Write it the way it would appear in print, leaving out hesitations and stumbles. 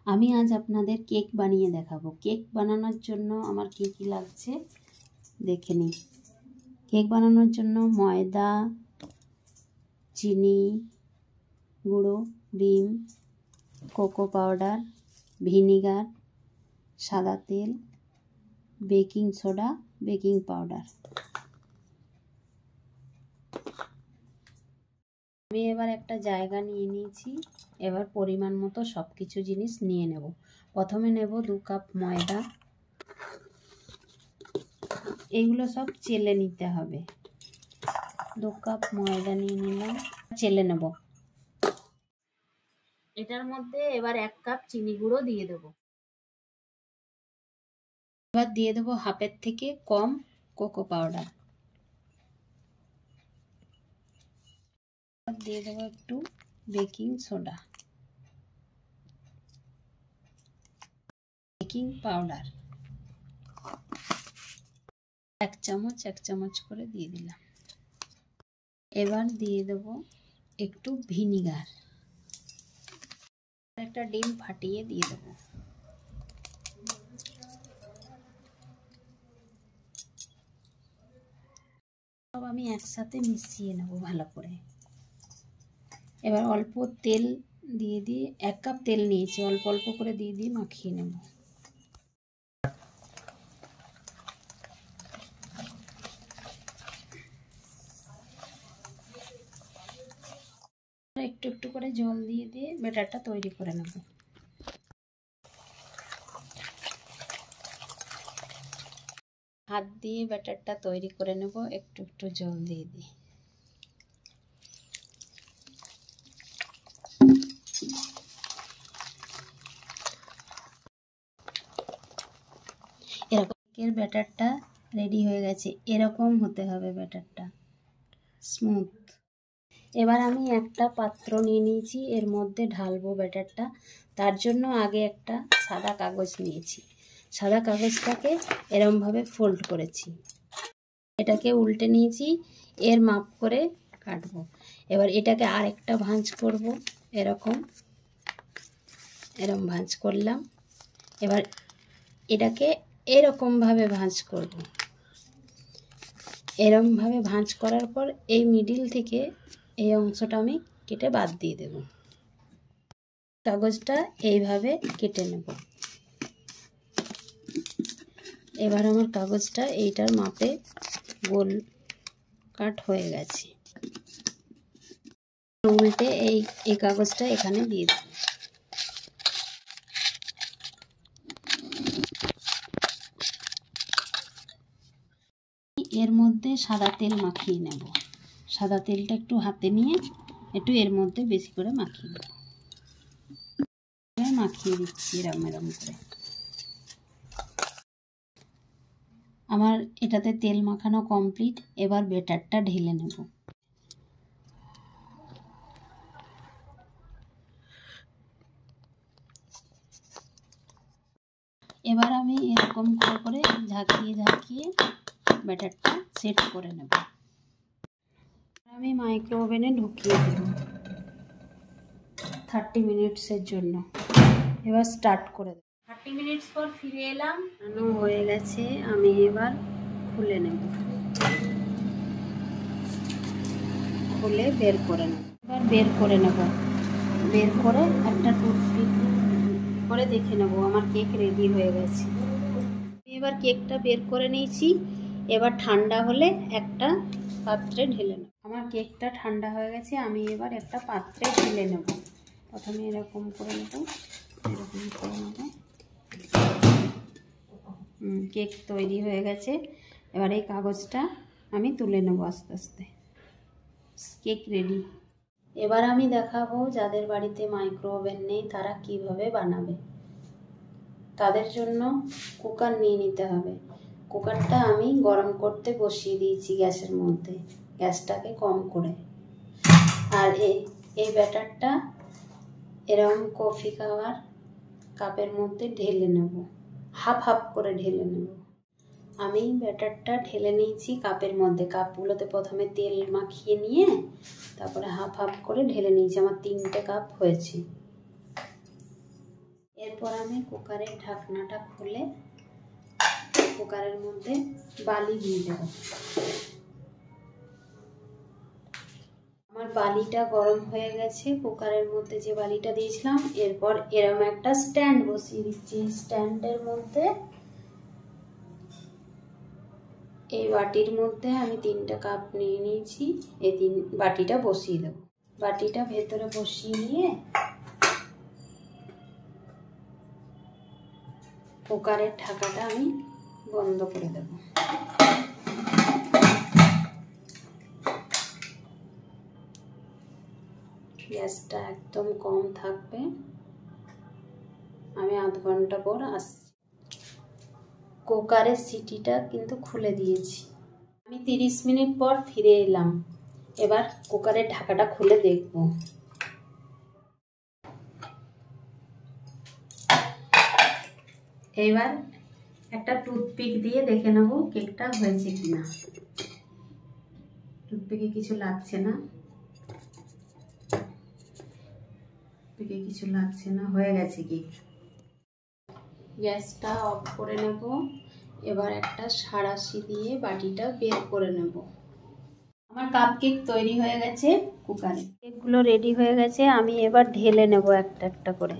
আমি আজ আপনাদের কেক বানিয়ে দেখাবো। কেক বানানোর জন্য আমার কি কি লাগছে দেখে নিই। কেক বানানোর জন্য ময়দা, চিনি গুঁড়ো, ডিম, কোকো পাউডার, ভিনিগার, সাদা তেল, বেকিং সোডা, বেকিং পাউডার। আমি এবার একটা জায়গা নিয়ে নিয়েছি। এবার পরিমাণ মতো সব কিছু জিনিস নিয়ে নেব। প্রথমে নেব 2 কাপ ময়দা। এগুলো সব চেলে নিতে হবে। 2 কাপ ময়দা নিয়ে নিলাম, চেলে নেব। এটার মধ্যে এবার 1 কাপ চিনি গুঁড়ো দিয়ে দেব। এবার দিয়ে দেব হাফের থেকে কম কোকো পাউডার। দিয়ে দেব একটু বেকিং সোডা, বেকিং পাউডার 1 চামচ করে দিয়ে দিলাম। এবার দিয়ে দেব একটু ভিনিগার। একটা ডিম ফাটিয়ে দিয়ে দেব। সব আমি একসাথে মিশিয়ে নেব ভালো করে। এবার অল্প তেল দিয়ে 1 কাপ তেল নিয়েছি, অল্প অল্প করে দিয়ে মাখিয়ে নেব। একটু একটু করে জল দিয়ে ব্যাটারটা তৈরি করে নেব। হাত দিয়ে ব্যাটারটা তৈরি করে নেব, একটু একটু জল দিয়ে। এরকম কেকের ব্যাটারটা রেডি হয়ে গেছে। এরকম হতে হবে ব্যাটারটা, স্মুথ। এবার আমি একটা পাত্র নিয়ে নিয়েছি, এর মধ্যে ঢালবো ব্যাটারটা। তার জন্য আগে একটা সাদা কাগজ নিয়েছি। সাদা কাগজটাকে এরমভাবে ফোল্ড করেছি। এটাকে উল্টে নিয়েছি, এর মাপ করে কাটবো। এবার এটাকে আরেকটা ভাঁজ করব, এরকম ভাঁজ করলাম। এবার এটাকে এরকমভাবে ভাঁজ করব। এরকমভাবে ভাঁজ করার পর এই মিডিল থেকে এই অংশটা আমি কেটে বাদ দিয়ে দেব। কাগজটা এইভাবে কেটে নেব। এবার আমার কাগজটা এইটার মাপে গোল কাট হয়ে গেছে। উল্টে এই কাগজটা এখানে দিয়ে দেব। এর মধ্যে সাদা তেল মাখিয়ে নেব। সাদা তেলটা একটু হাতে নিয়ে একটু এর মধ্যে বেশি করে মাখিয়ে নেব। মাখিয়ে দিচ্ছি এরম করে। আমার এটাতে তেল মাখানো কমপ্লিট। এবার ব্যাটারটা ঢেলে নেব। এবার আমি এরকম করে ঝাঁকিয়ে ব্যাটারটা সেট করে নেব। আমি মাইক্রো ওভেনে ঢুকিয়ে দেব 30 মিনিটসের জন্য। এবার স্টার্ট করে দেব। 30 মিনিটস পর ফিরে এলাম। হয়ে গেছে। আমি এবার খুলে নেব, খুলে বের করে নেব। বের করে একটা টুথপিক করে দেখে নেব আমার কেক রেডি হয়ে গেছে। এবার কেকটা বের করে নিয়েছি। এবার ঠান্ডা হলে একটা পাত্রে ঢেলে নেব। আমার কেকটা ঠান্ডা হয়ে গেছে। আমি এবার একটা পাত্রে ঢেলে নেব। প্রথমে এরকম করে নেব, কেক তৈরি হয়ে গেছে। এবার এই কাগজটা আমি তুলে নেব আস্তে আস্তে। Cake ready. এবার আমি দেখাবো যাদের বাড়িতে মাইক্রো ওভেন নেই তারা কিভাবে বানাবে। তাদের জন্য কুকার নিয়ে নিতে হবে। কুকারটা আমি গরম করতে বসিয়ে দিয়েছি গ্যাসের মধ্যে, গ্যাসটাকে কম করে। আর এই ব্যাটারটা এরকম কফি খাওয়ার কাপের মধ্যে ঢেলে নেব, হাফ করে ঢেলে নেব। আমি ব্যাটারটা ঢেলে নিয়েছি কাপের মধ্যে। কাপগুলোতে প্রথমে তেল মাখিয়ে নিয়ে তারপরে হাফ করে ঢেলে নিয়েছি। আমার 3টে কাপ হয়েছে। এরপর এরপর আমি কুকারের ঢাকনাটা খুলে কুকারের মধ্যে বালি দিয়ে দেব। আমার বালিটা গরম হয়ে গেছে, কুকারের মধ্যে যে বালিটা দিয়েছিলাম। এরপর এরকম একটা স্ট্যান্ড বসিয়ে দিচ্ছি। স্ট্যান্ডের মধ্যে এই বাটির মধ্যে আমি 3টা কাপ নিয়ে নিয়েছি। এই বাটিটা বসিয়ে দেব। বাটিটা ভেতরে বসিয়ে নিয়ে কুকারের ঢাকাটা আমি বন্ধ করে দেব। গ্যাসটা একদম কম থাকবে। আমি আধ ঘন্টা পর আসছি। কুকারের সিটিটা কিন্তু খুলে দিয়েছি। আমি 30 মিনিট পর ফিরে এলাম। এবার কুকারের ঢাকাটা খুলে দেখব। এবার একটা টুথপিক দিয়ে দেখে নেব কেকটা হয়েছে কিনা। টুথপিকে কিছু লাগছে না, কিছু লাগছে না, হয়ে গেছে কেক। গ্যাসটা অফ করে নেব। এবার একটা সাঁড়াশি দিয়ে বাটিটা বের করে নেব। আমার কাপ কেক তৈরি হয়ে গেছে কুকারে। কেকগুলো রেডি হয়ে গেছে। আমি এবার ঢেলে নেব একটা একটা করে।